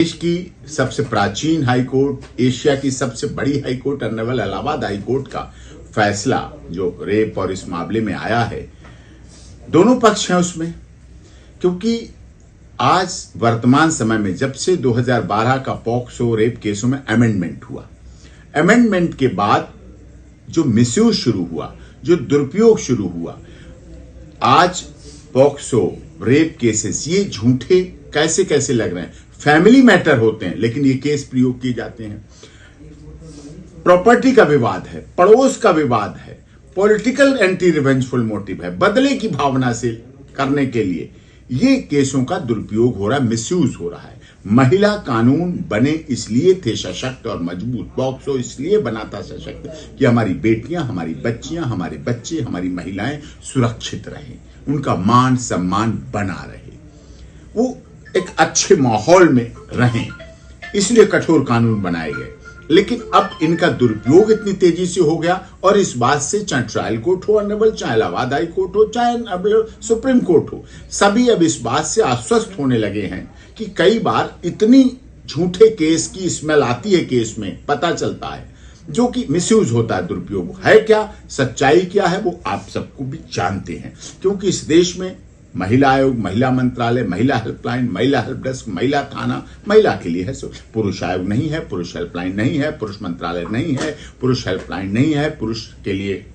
देश की सबसे प्राचीन हाई कोर्ट, एशिया की सबसे बड़ी high court honourable Allahabad high court का फैसला जो रेप और इस मामले में आया है, दोनों पक्ष हैं उसमें। क्योंकि आज वर्तमान समय में जब से 2012 का पॉक्सो रेप केसों में अमेंडमेंट हुआ, अमेंडमेंट के बाद जो मिसयूज शुरू हुआ, जो दुरुपयोग शुरू हुआ, आज पॉक्सो रेप केसेस ये झूठे कैसे कैसे लग रहे हैं। फैमिली मैटर होते हैं लेकिन ये केस प्रयोग किए जाते हैं। प्रॉपर्टी का विवाद है, पड़ोस का विवाद है, पॉलिटिकल एंटी रिवेंजफुल मोटिव है, बदले की भावना से करने के लिए ये केसों का दुरुपयोग हो रहा है, मिसयूज हो रहा है। महिला कानून बने इसलिए थे सशक्त और मजबूत, पॉक्सो इसलिए बना था सशक्त कि हमारी बेटियां, हमारी बच्चियां, हमारे बच्चे, हमारी महिलाएं सुरक्षित रहें, उनका मान सम्मान बना रहे, वो एक अच्छे माहौल में रहें, इसलिए कठोर कानून बनाए गए। लेकिन अब इनका दुरुपयोग इतनी तेजी से हो गया और इस बात से चाहे ट्रायल कोर्ट हो ऑनरेबल, चाहे इलाहाबाद हाई कोर्ट हो, चाहे सुप्रीम कोर्ट हो, सभी अब इस बात से आश्वस्त होने लगे हैं कि कई बार इतनी झूठे केस की स्मेल आती है, केस में पता चलता है जो कि मिसयूज होता है, दुरुपयोग है क्या, सच्चाई क्या है, वो आप सबको भी जानते हैं। क्योंकि इस देश में महिला आयोग, महिला मंत्रालय, महिला हेल्पलाइन, महिला हेल्प डेस्क, महिला थाना महिला के लिए है। पुरुष आयोग नहीं है, पुरुष हेल्पलाइन नहीं है, पुरुष मंत्रालय नहीं है, पुरुष हेल्पलाइन नहीं है, पुरुष के लिए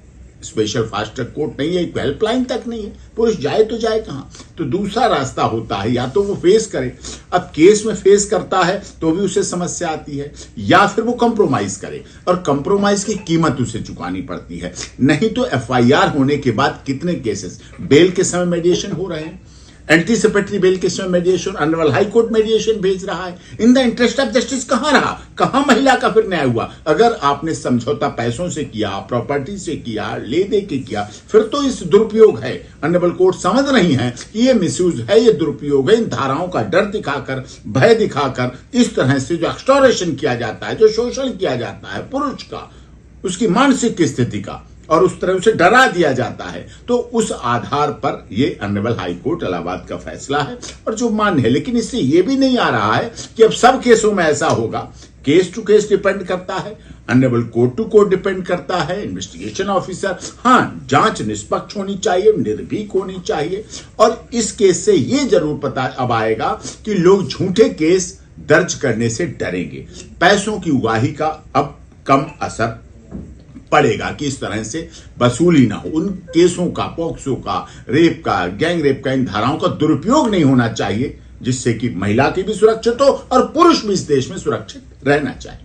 स्पेशल फास्ट ट्रैक कोर्ट नहीं है, हेल्पलाइन तक नहीं है। पुरुष जाए तो जाए कहां? तो दूसरा रास्ता होता है, या तो वो फेस करे, अब केस में फेस करता है तो भी उसे समस्या आती है, या फिर वो कंप्रोमाइज करे और कंप्रोमाइज की कीमत उसे चुकानी पड़ती है। नहीं तो एफआईआर होने के बाद कितने केसेस बेल के समय मेडिएशन हो रहे हैं, एंटीसिपेटरी बेल के समय मेडिएशन, ऑनरेबल हाई कोर्ट मेडिएशन भेज रहा है। In the interest of justice कहां रहा, कहां महिला का फिर न्याय हुआ? अगर आपने समझौता पैसों से किया, प्रॉपर्टी से किया, ले दे के किया, फिर तो इस दुरुपयोग है। ऑनरेबल कोर्ट समझ रही है कि ये मिसयूज है, ये दुरुपयोग है। इन धाराओं का डर दिखाकर, भय दिखाकर, इस तरह से जो एक्सटॉर्शन किया जाता है, जो शोषण किया जाता है पुरुष का, उसकी मानसिक स्थिति का, और उस तरह से डरा दिया जाता है, तो उस आधार पर ये ऑनरेबल हाई कोर्ट इलाहाबाद का फैसला है और जो मान्य है। लेकिन इससे ये भी नहीं आ रहा है कि अब सब केसों में ऐसा होगा। केस टू केस डिपेंड करता है, honourable court to court depend करता है, इन्वेस्टिगेशन ऑफिसर, हाँ जांच निष्पक्ष होनी चाहिए, निर्भीक होनी चाहिए। और इस केस से ये जरूर पता अब आएगा कि लोग झूठे केस दर्ज करने से डरेंगे, पैसों की उगाही का अब कम असर पड़ेगा कि इस तरह से वसूली ना हो। उन केसों का, पॉक्सो का, रेप का, गैंग रेप का, इन धाराओं का दुरुपयोग नहीं होना चाहिए, जिससे कि महिला की भी सुरक्षित हो और पुरुष भी इस देश में सुरक्षित रहना चाहिए।